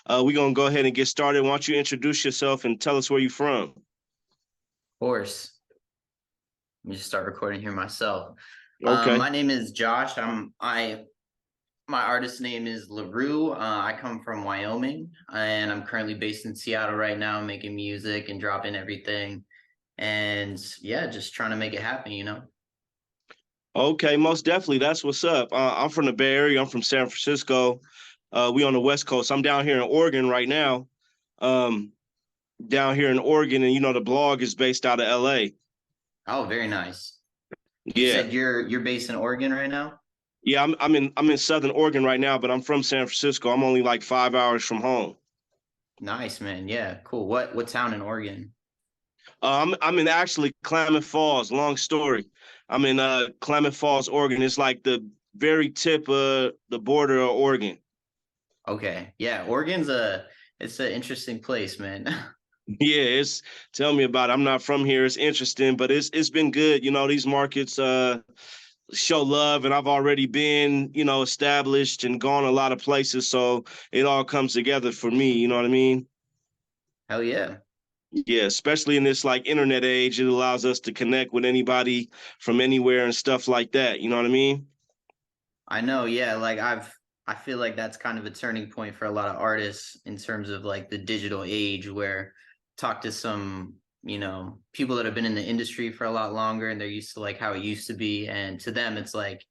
We're gonna go ahead and get started. Why don't you introduce yourself and tell us where you're from? Course. Let me just start recording here myself. Okay. My name is Josh. My artist name is LaRue. I come from Wyoming, and I'm currently based in Seattle right now, making music and dropping everything. And yeah, just trying to make it happen. Okay, most definitely. That's what's up. I'm from the Bay Area. I'm from San Francisco. We on the West Coast. I'm down here in Oregon right now. Um, Down here in Oregon, and the blog is based out of LA. Oh, very nice. You Yeah. said you're based in Oregon right now? Yeah, I'm in Southern Oregon right now, but I'm from San Francisco. I'm only like 5 hours from home. Nice, man. Yeah, cool. What town in Oregon? I'm in actually Klamath Falls. Long story. I'm in Klamath Falls, Oregon. It's like the very tip of the border of Oregon. Okay. Yeah, it's an interesting place, man. Yeah, it's tell me about it. I'm not from here. It's interesting, but it's been good. These markets show love, and I've already been, established and gone a lot of places, so it all comes together for me, you know what I mean? Hell yeah. Yeah, especially in this like internet age, it allows us to connect with anybody from anywhere and stuff like that. You know what I mean? I know, yeah. I feel like that's kind of a turning point for a lot of artists in terms of like the digital age where talk to some, people that have been in the industry for a lot longer and they're used to like how it used to be. And to them, it's like,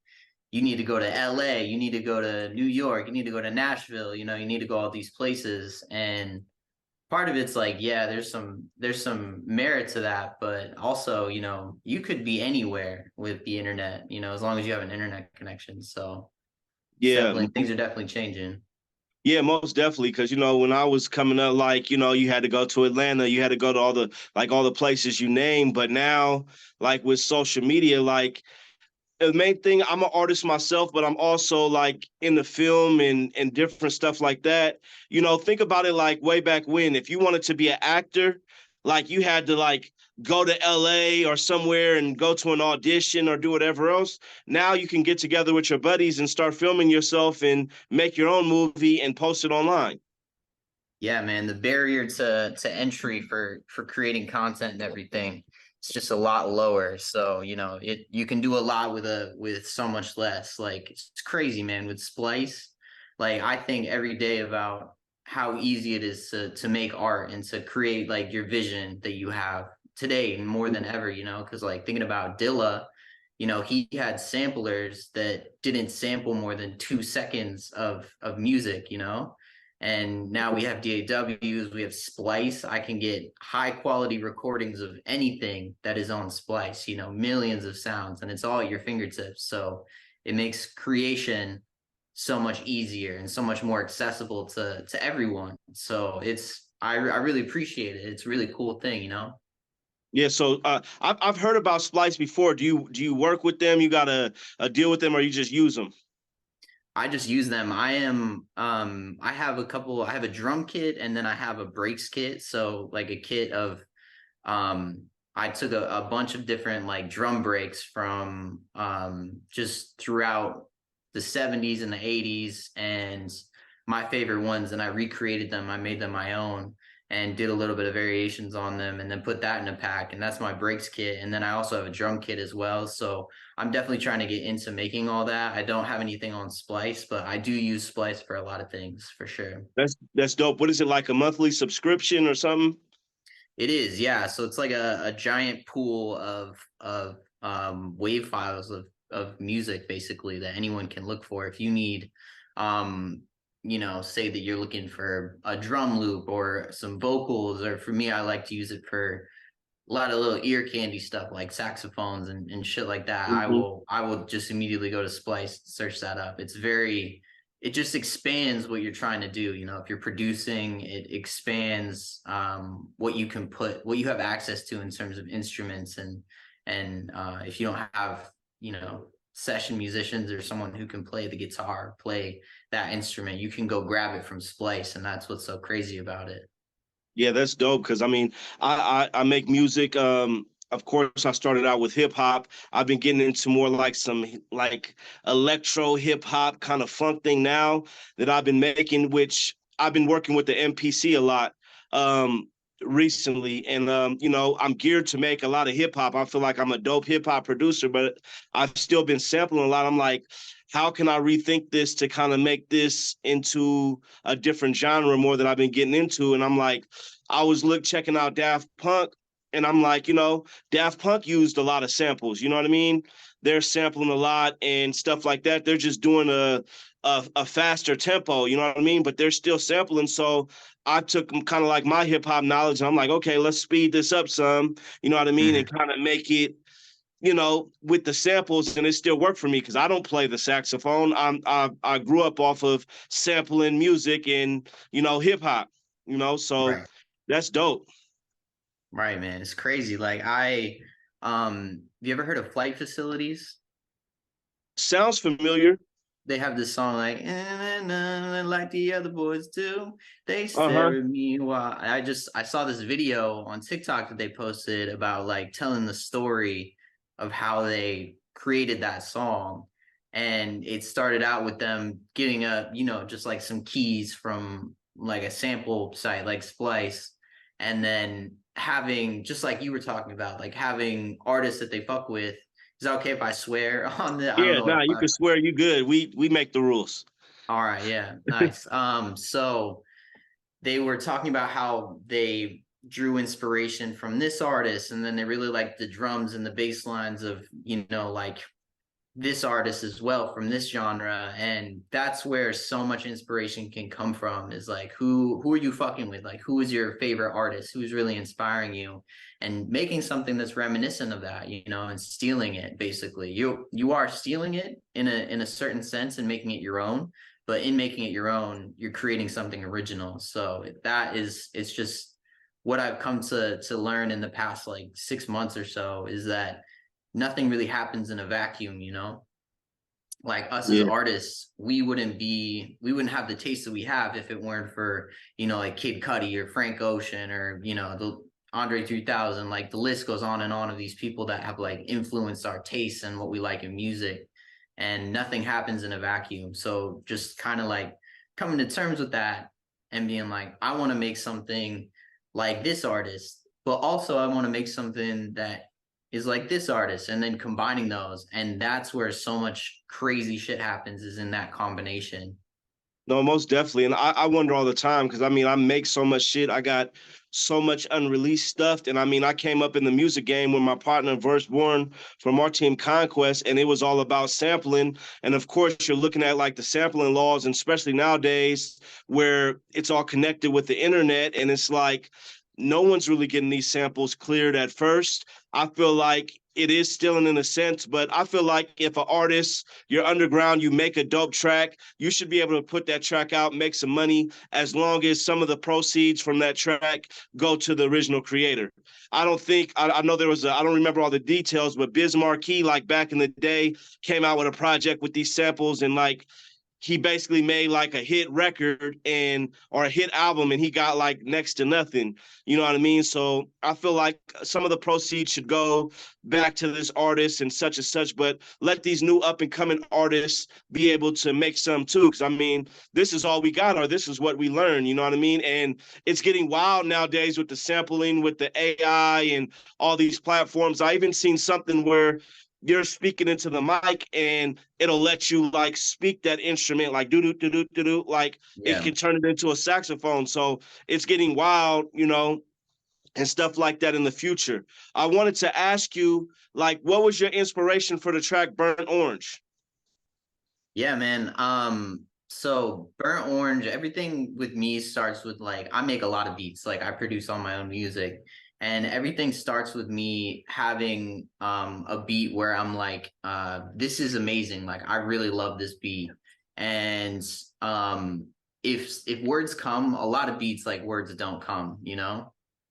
you need to go to LA, you need to go to New York, you need to go to Nashville, you need to go all these places. And part of it's like, yeah, there's some merit to that, but also, you could be anywhere with the internet, as long as you have an internet connection. So it's Yeah, definitely things are definitely changing. yeah, most definitely. Because when I was coming up, like you had to go to Atlanta, you had to go to all the places you name. But now, like with social media, like the main thing, I'm an artist myself, but I'm also like in the film and different stuff like that. Think about it like way back when, if you wanted to be an actor, like you had to like go to LA or somewhere and go to an audition or do whatever else. Now you can get together with your buddies and start filming yourself and make your own movie and post it online. Yeah, man, the barrier to entry for creating content and everything, it's just a lot lower. So, you can do a lot with so much less. Like it's crazy, man, with Splice. Like I think every day about how easy it is to make art and to create like your vision that you have today more than ever, because like thinking about Dilla, he had samplers that didn't sample more than 2 seconds of music, and now we have DAWs, we have Splice. I can get high quality recordings of anything that is on Splice, millions of sounds, and it's all at your fingertips. So it makes creation so much easier and so much more accessible to everyone. So I really appreciate it. It's a really cool thing. Yeah, so I've heard about Splice before. Do you work with them? You got a deal with them, or you just use them? I just use them. I have a drum kit and then I have a breaks kit. So like a kit of I took a bunch of different like drum breaks from just throughout the 70s and the 80s and my favorite ones, and I recreated them. I made them my own and did a little bit of variations on them and then put that in a pack, and that's my breaks kit. And then I also have a drum kit as well. So I'm definitely trying to get into making all that. I don't have anything on Splice, but I do use Splice for a lot of things for sure. That's dope. What is it, like a monthly subscription or something? It is, yeah. So it's like a giant pool of wave files of music basically that anyone can look for. If you need say that you're looking for a drum loop or some vocals, or for me, I like to use it for a lot of little ear candy stuff like saxophones and shit like that. Hmm. I will just immediately go to Splice, search that up. It just expands what you're trying to do. If you're producing, it expands what you have access to in terms of instruments, and if you don't have session musicians or someone who can play the guitar, play that instrument, you can go grab it from Splice, and that's what's so crazy about it. Yeah, that's dope. Because I mean, I make music. Of course, I started out with hip hop. I've been getting into more like some like electro hip hop kind of funk thing now that I've been making, which I've been working with the MPC a lot um, recently, and you know, I'm geared to make a lot of hip hop. I feel like I'm a dope hip hop producer, but I've still been sampling a lot. I'm like, how can I rethink this to kind of make this into a different genre more than I've been getting into? And I'm like, I was checking out Daft Punk, and I'm like, you know, Daft Punk used a lot of samples. You know what I mean? They're sampling a lot and stuff like that. They're just doing a faster tempo. You know what I mean? But they're still sampling. So I took kind of like my hip hop knowledge, and I'm like, okay, let's speed this up some. You know what I mean? And Mhm. kind of make it, you know, with the samples, and it still worked for me because I don't play the saxophone. I grew up off of sampling music and, you know, hip hop. You know, so Right. that's dope. Right, man. It's crazy. Like have you ever heard of Flight Facilities? Sounds familiar. They have this song like like the other boys do. They Uh-huh. stare at me while I saw this video on TikTok that they posted about like telling the story of how they created that song. And it started out with them getting just like some keys from like a sample site like Splice, and then having, just like you were talking about, like having artists that they fuck with. Is that okay if I swear on the, I don't Yeah, know if nah, you I, can swear you good. We make the rules. all right, yeah, nice. So they were talking about how they drew inspiration from this artist, and then they really liked the drums and the bass lines of, like this artist as well from this genre. And that's where so much inspiration can come from, is like who are you fucking with, like who is your favorite artist, who's really inspiring you, and making something that's reminiscent of that, and stealing it. Basically, you are stealing it in a certain sense and making it your own, but in making it your own, you're creating something original. So it's just what I've come to learn in the past like 6 months or so, is that nothing really happens in a vacuum. Like us as Yeah. artists, we wouldn't have the taste that we have if it weren't for, like Kid Cudi or Frank Ocean, or, the Andre 3000. Like the list goes on and on of these people that have like influenced our tastes and what we like in music. And nothing happens in a vacuum. So just kind of like coming to terms with that and being like, I want to make something like this artist, but also I want to make something that is like this artist, and then combining those. And that's where so much crazy shit happens, is in that combination. No, most definitely. And I wonder all the time because I mean, I make so much shit. I got so much unreleased stuff. And I mean, I came up in the music game with my partner, Verse Born, from our team Conquest, and it was all about sampling. And of course, you're looking at like the sampling laws, and especially nowadays where it's all connected with the internet. And it's like no one's really getting these samples cleared at first. I feel like it is stealing in a sense, but I feel like if an artist, you're underground, you make a dope track, you should be able to put that track out, make some money, as long as some of the proceeds from that track go to the original creator. I don't think, I know there was I don't remember all the details, but Biz Markie, like back in the day, came out with a project with these samples, and like he basically made like a hit record and or a hit album, and he got like next to nothing. You know what I mean? So I feel like some of the proceeds should go back to this artist and such, but let these new up and coming artists be able to make some too. Cause I mean, this is all we got, or this is what we learn, you know what I mean? And it's getting wild nowadays with the sampling, with the AI and all these platforms. I even seen something where you're speaking into the mic and it'll let you like speak that instrument like do do do do do do, like it Yeah. can turn it into a saxophone. So it's getting wild, you know, and stuff like that in the future. I wanted to ask you, like, what was your inspiration for the track Burnt Orange? Yeah, man. So Burnt Orange, everything with me starts with like, I make a lot of beats. Like I produce all my own music, and everything starts with me having a beat where I'm like, this is amazing. Like I really love this beat. And um if words come, a lot of beats, like words don't come,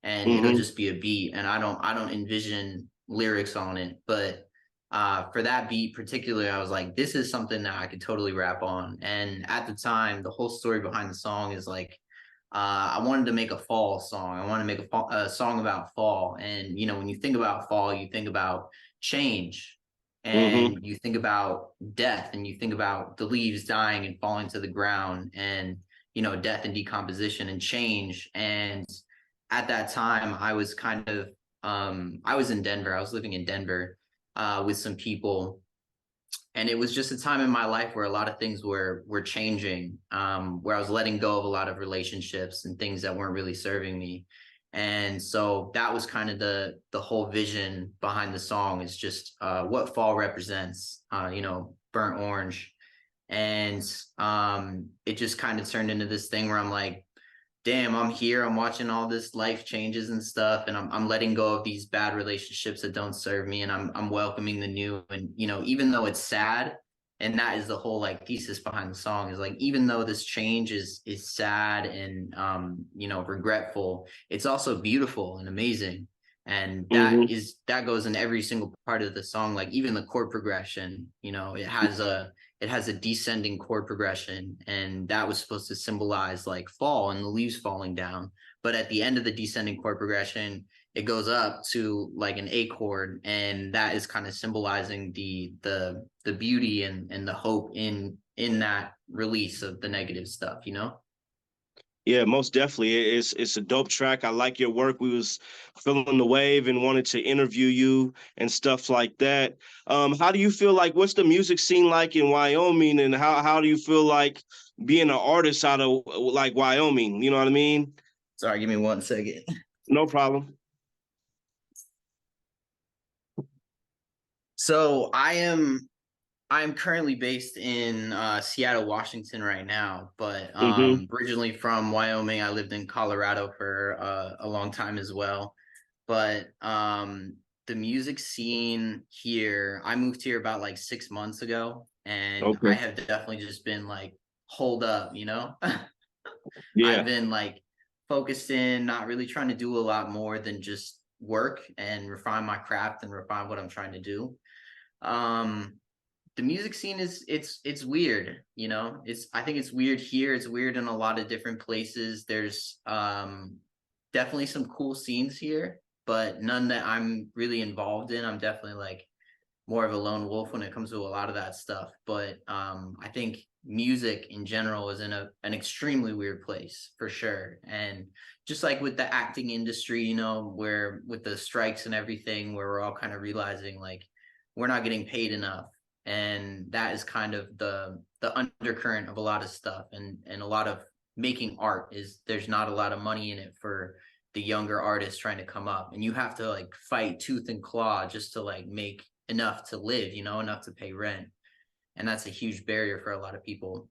and it'll Mm-hmm. just be a beat, and I don't envision lyrics on it. But for that beat particularly, I was like, this is something that I could totally rap on. And at the time, the whole story behind the song is like, I wanted to make a fall song. I want to make a song about fall. And, when you think about fall, you think about change, Mm-hmm. and you think about death, and you think about the leaves dying and falling to the ground. And, death and decomposition and change. And at that time, I was kind of I was in Denver. I was living in Denver with some people, and it was just a time in my life where a lot of things were changing, where I was letting go of a lot of relationships and things that weren't really serving me. And so that was kind of the whole vision behind the song, is just what fall represents, burnt orange. And it just kind of turned into this thing where I'm like, damn, I'm here, I'm watching all this life changes and stuff, and I'm letting go of these bad relationships that don't serve me, and I'm welcoming the new. And even though it's sad, and that is the whole like thesis behind the song, is like, even though this change is sad and regretful, it's also beautiful and amazing. And Mm-hmm. that goes in every single part of the song. Like even the chord progression, it has a descending chord progression, and that was supposed to symbolize like fall and the leaves falling down. But at the end of the descending chord progression, it goes up to like an A chord, and that is kind of symbolizing the beauty and the hope in that release of the negative stuff. Yeah, most definitely. It's a dope track. I like your work. We was feeling the wave and wanted to interview you and stuff like that. How do you feel like what's the music scene like in Wyoming, and how do you feel like being an artist out of like Wyoming? You know what I mean? Sorry, give me 1 second. No problem. So I'm currently based in Seattle, Washington right now, but Mm-hmm. originally from Wyoming. I lived in Colorado for a long time as well. But the music scene here, I moved here about like 6 months ago, and I Okay. have definitely just been like holed up. I've Yeah. been like focused in, not really trying to do a lot more than just work and refine my craft and refine what I'm trying to do. Um, the music scene it's weird. It's I think it's weird here. It's weird in a lot of different places. There's definitely some cool scenes here, but none that I'm really involved in. I'm definitely like more of a lone wolf when it comes to a lot of that stuff. But I think music in general is in an extremely weird place for sure. And just like with the acting industry, where with the strikes and everything, where we're all kind of realizing like we're not getting paid enough. And that is kind of the undercurrent of a lot of stuff, and a lot of making art is there's not a lot of money in it for the younger artists trying to come up, and you have to like fight tooth and claw just to like make enough to live, enough to pay rent. And that's a huge barrier for a lot of people.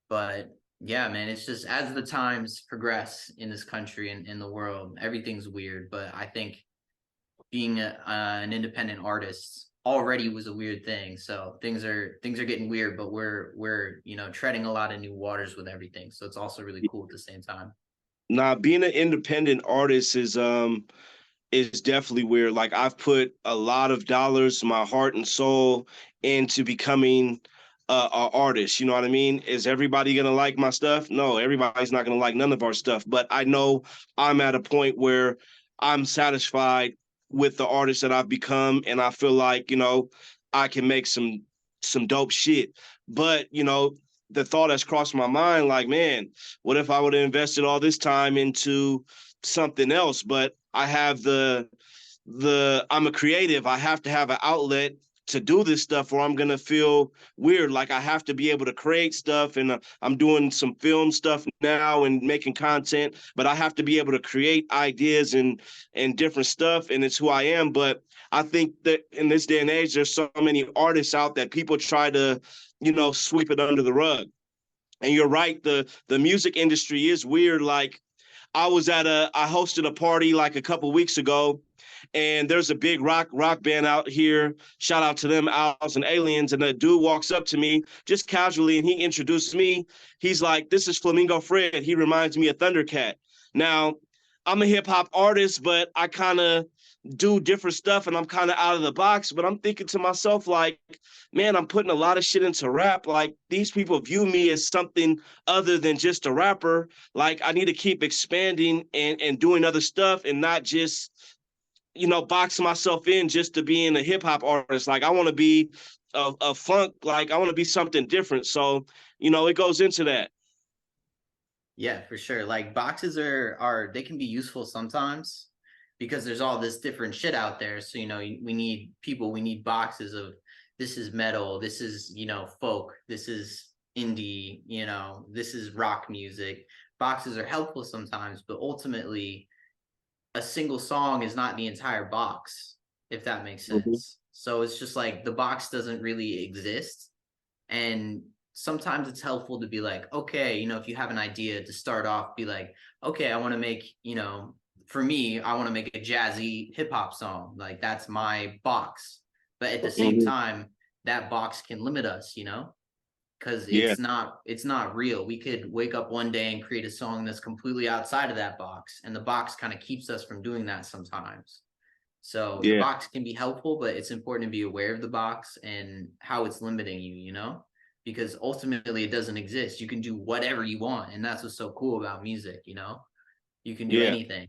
But yeah, man, it's just as the times progress in this country and in the world, everything's weird. But I think being an independent artist already was a weird thing. So things are getting weird, but we're treading a lot of new waters with everything. So it's also really cool at the same time. Now, being an independent artist is definitely weird. Like I've put a lot of dollars, my heart and soul into becoming a artist. You know what I mean? Is everybody gonna like my stuff? No, everybody's not gonna like none of our stuff. But I know I'm at a point where I'm satisfied with the artist that I've become, and I feel like I can make some dope shit. But the thought has crossed my mind, like, man, what if I would have invested all this time into something else? But I have I'm a creative. I have to have an outlet to do this stuff or I'm going to feel weird. Like I have to be able to create stuff and I'm doing some film stuff now and making content, but I have to be able to create ideas and different stuff. And it's who I am. But I think that in this day and age, there's so many artists out that people try to, sweep it under the rug. And you're right. The music industry is weird. Like I hosted a party like a couple weeks ago, and there's a big rock band out here. Shout out to them, Owls and Aliens. And the dude walks up to me just casually, and he introduced me. He's like, "This is Flamingo Fred. He reminds me of Thundercat." Now, I'm a hip hop artist, but I kind of do different stuff, and I'm kind of out of the box. But I'm thinking to myself, like, man, I'm putting a lot of shit into rap. Like these people view me as something other than just a rapper. Like I need to keep expanding and doing other stuff and not just, box myself in just to being a hip hop artist. Like I want to be a funk, like I want to be something different. So, it goes into that. Yeah, for sure. Like boxes are they can be useful sometimes because there's all this different shit out there. So, you know, we need people, we need boxes of this is metal, this is, you know, folk, this is indie, you know, this is rock music. Boxes are helpful sometimes, but ultimately a single song is not the entire box, if that makes Hmm. sense. So it's just like the box doesn't really exist. And sometimes it's helpful to be like, okay, you know, if you have an idea to start off, be like, okay, I want to make, you know, for me, I want to make a jazzy hip hop song. Like that's my box. But at the same Hmm. time, that box can limit us, you know, because Yeah, it's not real. We could wake up one day and create a song that's completely outside of that box, and the box kind of keeps us from doing that sometimes. So the yeah, box can be helpful, but it's important to be aware of the box and how it's limiting you, you know? Because ultimately it doesn't exist. You can do whatever you want. And that's what's so cool about music, you know? You can do yeah. anything.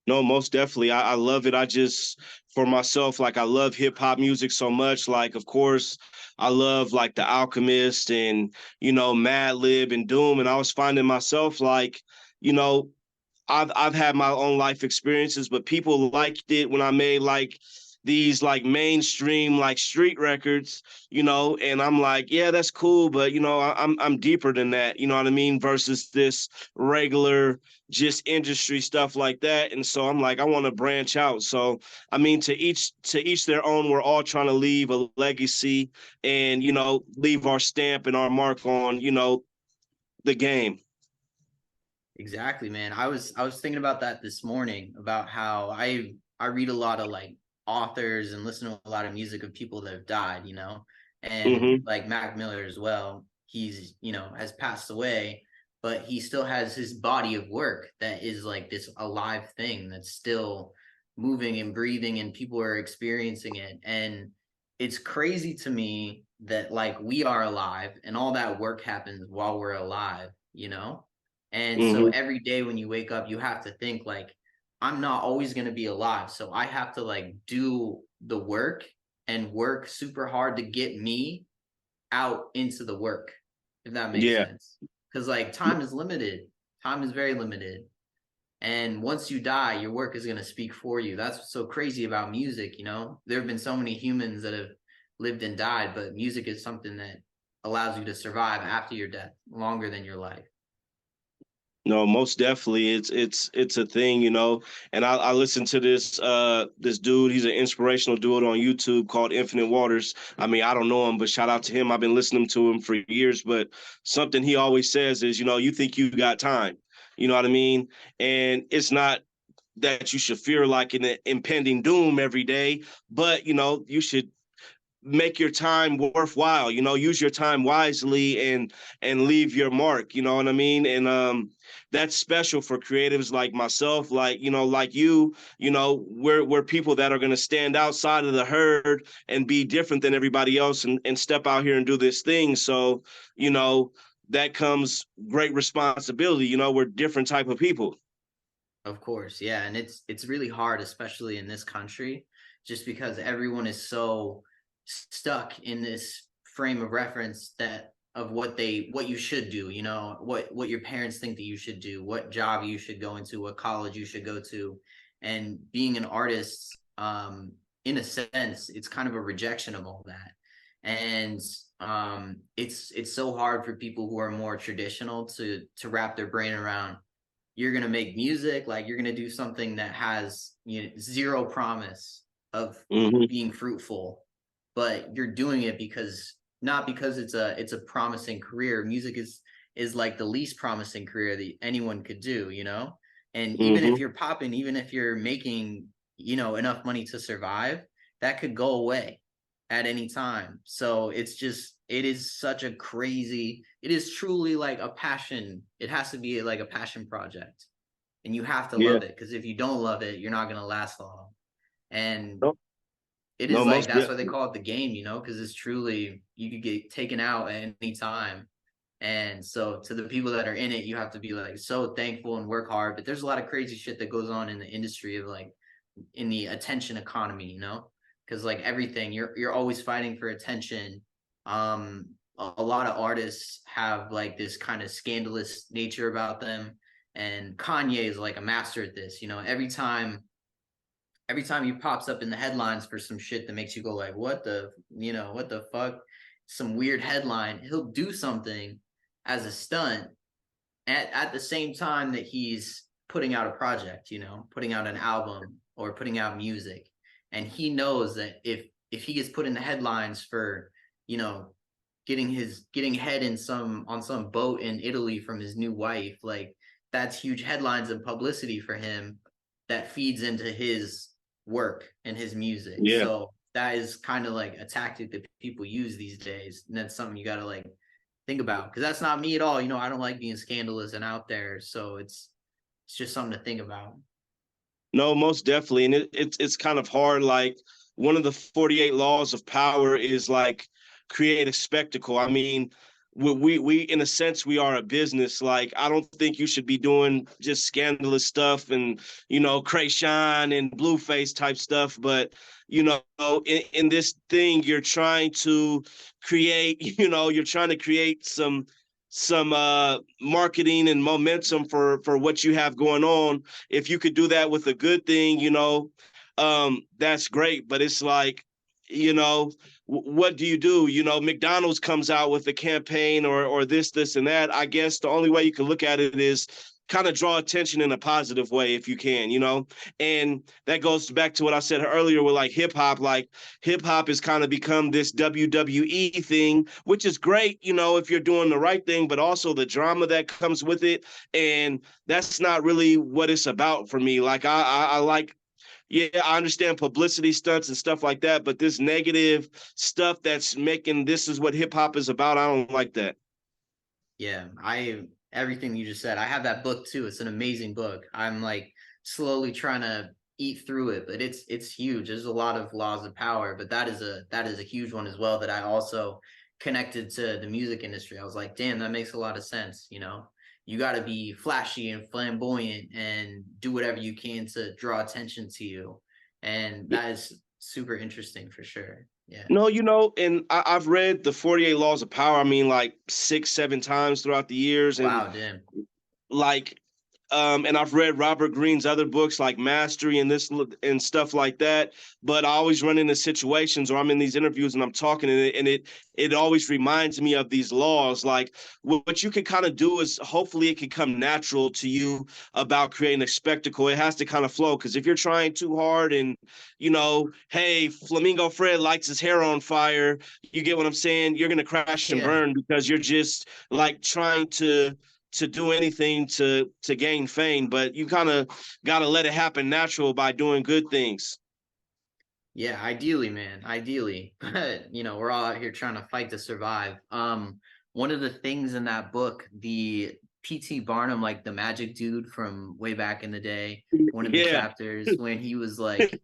No, most definitely. I love it. I just, for myself, like I love hip hop music so much. Like, of course, I love like The Alchemist and, Madlib and Doom. And I was finding myself like, you know, I've had my own life experiences, but people liked it when I made like these like mainstream like street records, and I'm like, yeah, that's cool, but I'm deeper than that, you know what I mean? Versus this regular just industry stuff like that. And so I'm like, I want to branch out. So I mean, to each their own. We're all trying to leave a legacy and leave our stamp and our mark on the game. Exactly, man. I was thinking about that this morning about how I read a lot of like authors and listen to a lot of music of people that have died, you know, and Hmm. like Mac Miller as well. He's, you know, has passed away, but he still has his body of work that is like this alive thing that's still moving and breathing and people are experiencing it. And it's crazy to me that like we are alive and all that work happens while we're alive, you know? And so Hmm. every day when you wake up, you have to think like, I'm not always going to be alive. So I have to like do the work and work super hard to get me out into the work, if that makes Yeah. sense. Because like time is limited, time is very limited. And once you die, your work is going to speak for you. That's what's so crazy about music. You know, there have been so many humans that have lived and died, but music is something that allows you to survive after your death longer than your life. No, most definitely. It's a thing, And I listen to this dude. He's an inspirational dude on YouTube called Infinite Waters. I mean, I don't know him, but shout out to him. I've been listening to him for years. But something he always says is, you think you got time. You know what I mean? And it's not that you should fear like an impending doom every day, but you should make your time worthwhile, use your time wisely and leave your mark, you know what I mean? And that's special for creatives like myself, like like we're people that are going to stand outside of the herd and be different than everybody else and step out here and do this thing. So you know that comes great responsibility. We're different type of people. Of course, yeah, and it's really hard, especially in this country, just because everyone is so stuck in this frame of reference that of what you should do, you know, what your parents think that you should do, what job you should go into, what college you should go to, and being an artist, in a sense, it's kind of a rejection of all that, and it's so hard for people who are more traditional to wrap their brain around you're going to make music, like you're going to do something that has, you know, zero promise of Hmm. being fruitful, but you're doing it because not because it's a promising career. Music is like the least promising career that anyone could do, you know? And even if Hmm. you're popping, even if you're making, you know, enough money to survive, that could go away at any time. So it's just it is such a crazy it is truly like a passion. It has to be like a passion project. And you have to Yeah. love it because if you don't love it, you're not going to last long. And No, it no, is like most that's why they definitely. call it the game, you know, because it's truly you could get taken out at any time. And so to the people that are in it, you have to be like so thankful and work hard. But there's a lot of crazy shit that goes on in the industry of like in the attention economy, you know, because like everything you're always fighting for attention. a lot of artists have like this kind of scandalous nature about them, and Kanye is like a master at this. You know, every time he pops up in the headlines for some shit that makes you go like, what the, you know, what the fuck, some weird headline, he'll do something as a stunt at the same time that he's putting out a project, you know, putting out an album or putting out music. And he knows that if he gets put in the headlines for, you know, getting head in some on some boat in Italy from his new wife, like that's huge headlines and publicity for him that feeds into his work and his music. Yeah. So that is kind of like a tactic that people use these days. And that's something you got to like think about, because that's not me at all. You know, I don't like being scandalous and out there. So it's just something to think about. No, most definitely. And it's kind of hard. Like one of the 48 laws of power is like create a spectacle. I mean, we in a sense we are a business. Like I don't think you should be doing just scandalous stuff and Krayshawn and Blueface type stuff. But in this thing, you're trying to create. You're trying to create some marketing and momentum for what you have going on. If you could do that with a good thing, that's great. But it's like, what do you do? McDonald's comes out with a campaign or this and that. I guess the only way you can look at it is kind of draw attention in a positive way if you can, and that goes back to what I said earlier with like hip hop. Like hip hop has kind of become this WWE thing, which is great, if you're doing the right thing, but also the drama that comes with it. And that's not really what it's about for me. Like I like, yeah, I understand publicity stunts and stuff like that, but this negative stuff that's making this is what hip hop is about, I don't like that. Yeah, I everything you just said. I have that book too. It's an amazing book. I'm like slowly trying to eat through it, but it's huge. There's a lot of laws of power, but that is a huge one as well that I also connected to the music industry. I was like, damn, that makes a lot of sense, you know. You got to be flashy and flamboyant and do whatever you can to draw attention to you. And that is super interesting for sure. Yeah. No, and I've read the 48 Laws of Power, I mean, like 6, 7 times throughout the years. And Wow, damn. like and I've read Robert Greene's other books like Mastery and this and stuff like that. But I always run into situations or I'm in these interviews and I'm talking and it always reminds me of these laws. Like what you can kind of do is hopefully it can come natural to you about creating a spectacle. It has to kind of flow, because if you're trying too hard and hey, Flamingo Fred lights his hair on fire, you get what I'm saying? You're gonna crash and Yeah. burn because you're just like trying to do anything to gain fame, but you kind of got to let it happen natural by doing good things. Yeah, ideally, man, ideally. But you know, we're all out here trying to fight to survive. One of the things in that book, the PT Barnum, like the magic dude from way back in the day, one of the Yeah. chapters when he was like,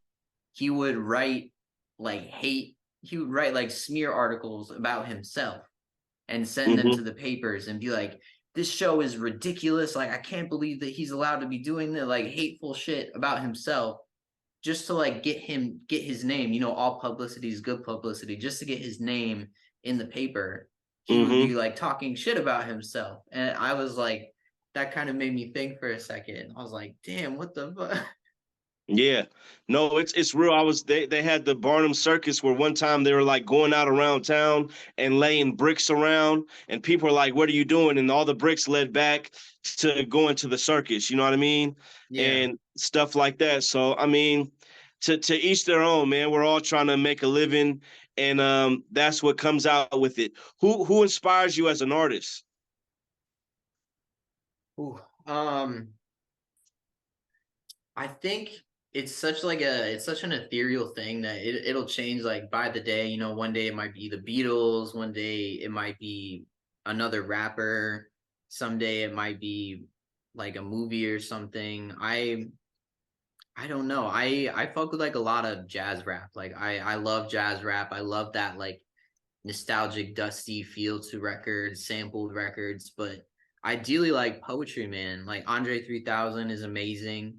he would write like hate, he would write like smear articles about himself and send them to Hmm. the papers and be like, this show is ridiculous. Like, I can't believe that he's allowed to be doing the like hateful shit about himself just to like get his name. You know, all publicity is good publicity. Just to get his name in the paper, he would be Hmm. like talking shit about himself. And I was like, that kind of made me think for a second. I was like, damn, what the fuck? Yeah. No, it's real. They had the Barnum Circus where one time they were like going out around town and laying bricks around, and people were like, "What are you doing?" And all the bricks led back to going to the circus, you know what I mean? Yeah. And stuff like that. So I mean, to each their own, man. We're all trying to make a living, and that's what comes out with it. Who inspires you as an artist? Ooh. I think it's such an ethereal thing that it'll change like by the day. You know, one day it might be the Beatles, one day it might be another rapper, someday it might be like a movie or something. I don't know. I fuck with like a lot of jazz rap. Like I love jazz rap. I love that like nostalgic, dusty feel to records, sampled records, but ideally like poetry, man. Like Andre 3000 is amazing.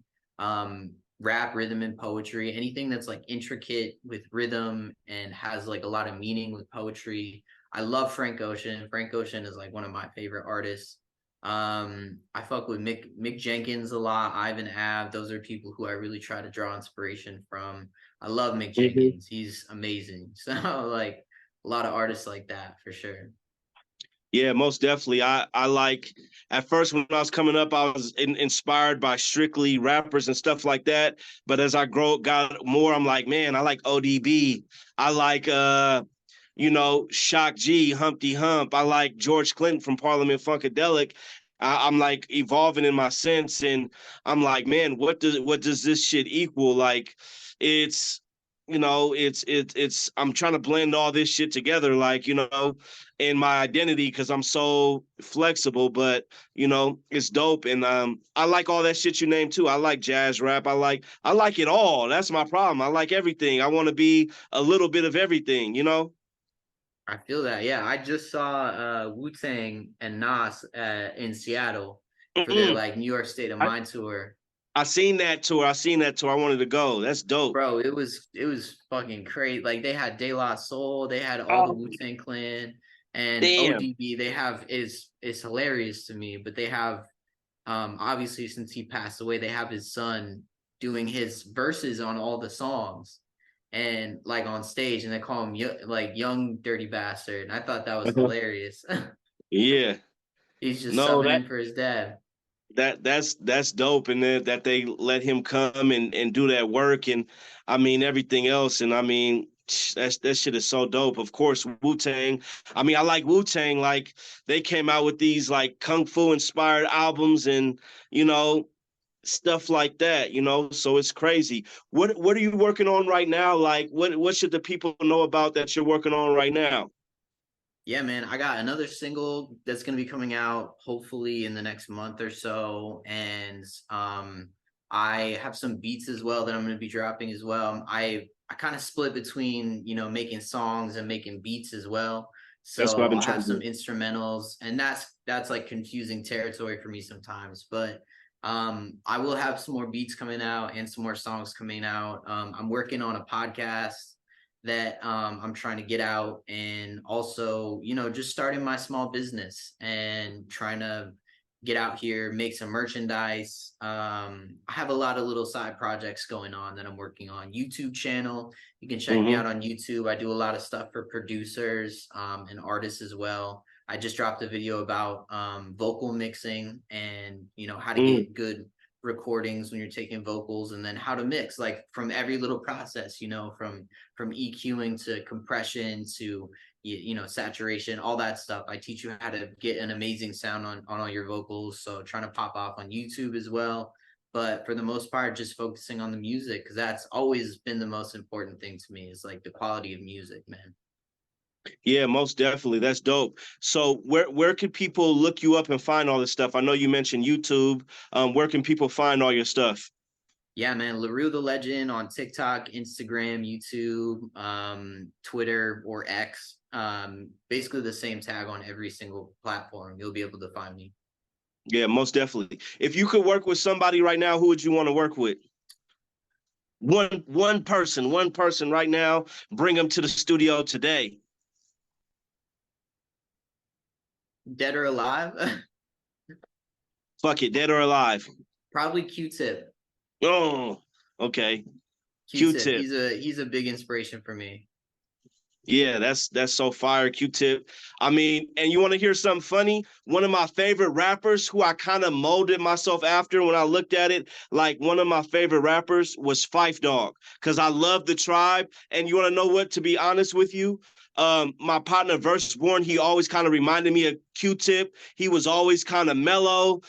Rap, rhythm, and poetry, anything that's like intricate with rhythm and has like a lot of meaning with poetry, I love Frank Ocean. Frank Ocean is like one of my favorite artists. I fuck with Mick Jenkins a lot, Ivan Ave. Those are people who I really try to draw inspiration from. I love Mick Mhm. Jenkins. He's amazing. So like a lot of artists like that for sure. Yeah, most definitely. I like at first when I was coming up, I was inspired by strictly rappers and stuff like that. But as I got more, I'm like, man, I like ODB. I like Shock G, Humpty Hump. I like George Clinton from Parliament Funkadelic. I'm like evolving in my sense, and I'm like, man, what does this shit equal? Like, it's it's I'm trying to blend all this shit together, like in my identity because I'm so flexible, but it's dope, and I like all that shit you named too. I like jazz rap. I like it all. That's my problem. I like everything. I want to be a little bit of everything. I feel that. Yeah, I just saw Wu-Tang and Nas in Seattle for their Mm-mm. like New York State of I, Mind tour. I seen that tour. I seen that tour. I wanted to go. That's dope. Bro, it was fucking crazy. Like they had De La Soul, they had all the Oh, Wu-Tang Clan and damn. ODB. They have is hilarious to me, but they have obviously since he passed away, they have his son doing his verses on all the songs and like on stage, and they call him like young dirty bastard. And I thought that was Uh-huh. hilarious. Yeah. He's just No, subbing that in for his dad. that's dope, and that they let him come and do that work, and I mean everything else, and I mean that shit is so dope. Of course, Wu Tang. I mean, I like Wu Tang. Like they came out with these like kung fu inspired albums, and you know stuff like that. So it's crazy. What are you working on right now? Like what should the people know about that you're working on right now? Yeah, man, I got another single that's gonna be coming out hopefully in the next month or so, and I have some beats as well that I'm gonna be dropping as well. I kind of split between making songs and making beats as well. That's what So I've been I'll trying have to some do. instrumentals, and that's like confusing territory for me sometimes. But I will have some more beats coming out and some more songs coming out. I'm working on a podcast that I'm trying to get out, and also just starting my small business and trying to get out here, make some merchandise. I have a lot of little side projects going on that I'm working on. YouTube channel, you can check me Hmm. out on YouTube. I do a lot of stuff for producers and artists as well. I just dropped a video about vocal mixing and how to Mm, get good recordings when you're taking vocals, and then how to mix, like from every little process, from EQing to compression to saturation, all that stuff. I teach you how to get an amazing sound on all your vocals. So trying to pop off on YouTube as well. But for the most part, just focusing on the music, because that's always been the most important thing to me, is like the quality of music, man. yeah, most definitely. That's dope. So where can people look you up and find all this stuff? I know you mentioned YouTube. Where can people find all your stuff? Yeah, man. LaRue the Legend on TikTok, Instagram, YouTube, Twitter, or X. Basically the same tag on every single platform. You'll be able to find me. Yeah, most definitely. If you could work with somebody right now, who would you want to work with? One person right now. Bring them to the studio today. Dead or alive? Fuck it, dead or alive. Probably Q-Tip. Oh, okay. Q-Tip. Q-Tip. He's a big inspiration for me. Yeah, that's so fire, Q-Tip. I mean, and you want to hear something funny? One of my favorite rappers who I kind of molded myself after when I looked at it, like one of my favorite rappers was Fife Dog, because I love the tribe. And you want to know what, to be honest with you? My partner Verseborn, he always kind of reminded me of Q-Tip. He was always kind of mellow,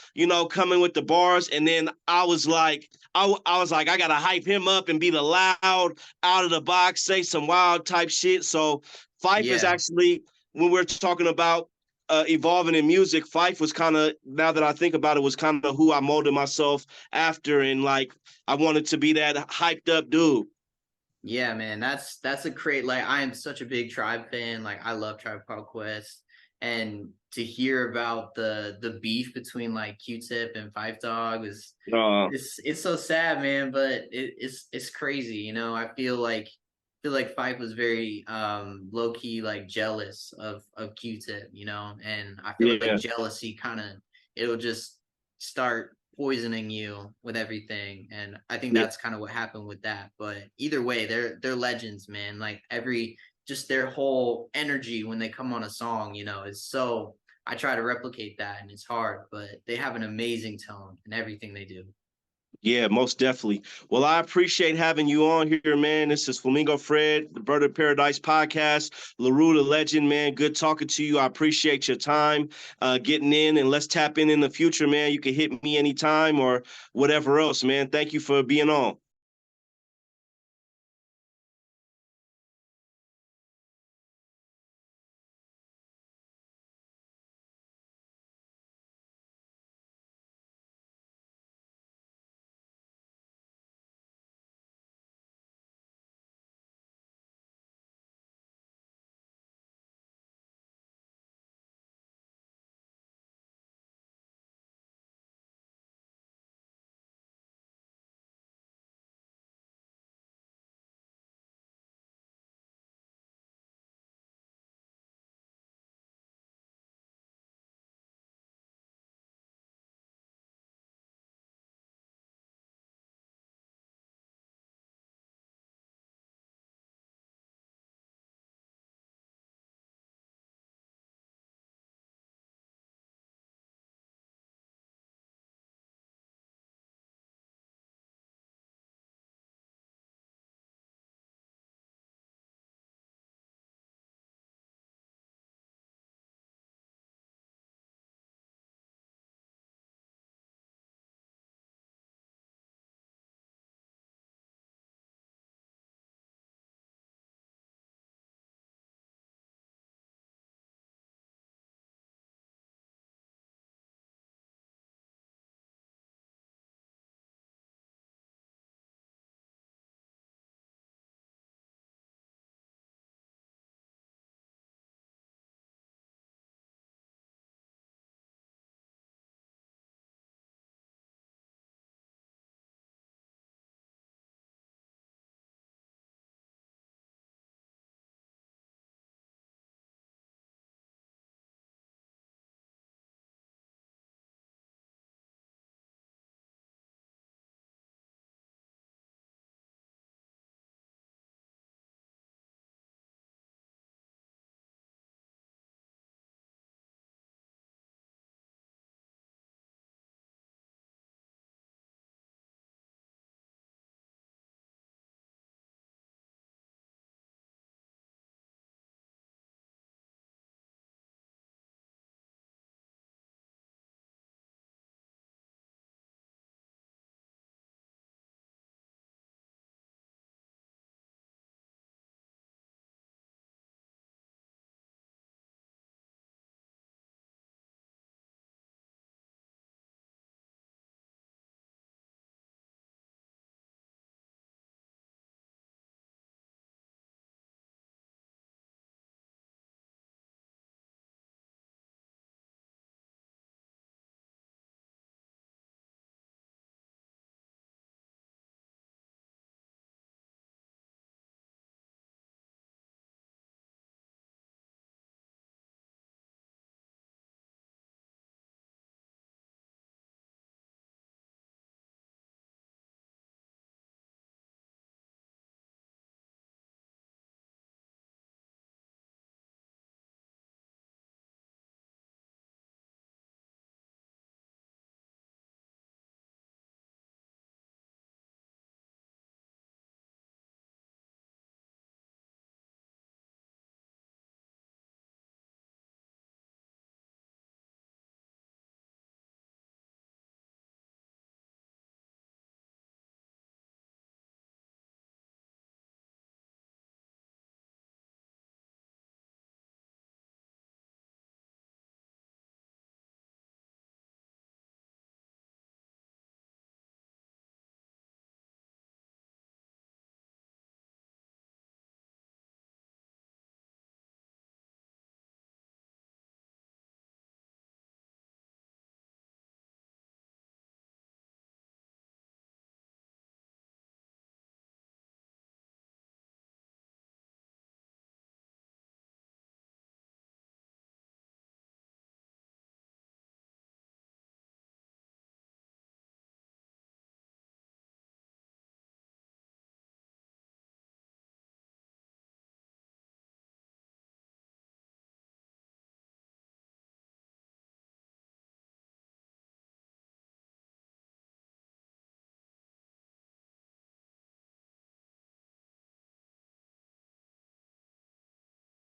coming with the bars. And then I was like, I gotta hype him up and be the loud, out of the box, say some wild type shit. So Fife is Yeah. actually, when we're talking about evolving in music, Fife was kind of, now that I think about it, was kind of who I molded myself after, and like I wanted to be that hyped up dude. Yeah, man. That's a great, like, I am such a big Tribe fan. Like I love Tribe Called Quest. And to hear about the beef between like Q-Tip and Five Dog is Uh, it's so sad, man, but it's crazy. I feel like feel like Fife was very low key, like jealous of Q-Tip, you know, and I feel like Yeah, jealousy kind of it'll just start poisoning you with everything, and I think yeah. that's kind of what happened with that. But either way, they're legends, man. Like every just their whole energy when they come on a song, you know, is so. I try to replicate that, and it's hard, but they have an amazing tone in everything they do. Yeah, most definitely. Well, I appreciate having you on here, man. This is Flamingo Fred, the Bird of Paradise podcast. LaRue, the legend, man. Good talking to you. I appreciate your time getting in, and let's tap in the future, man. You can hit me anytime or whatever else, man. Thank you for being on.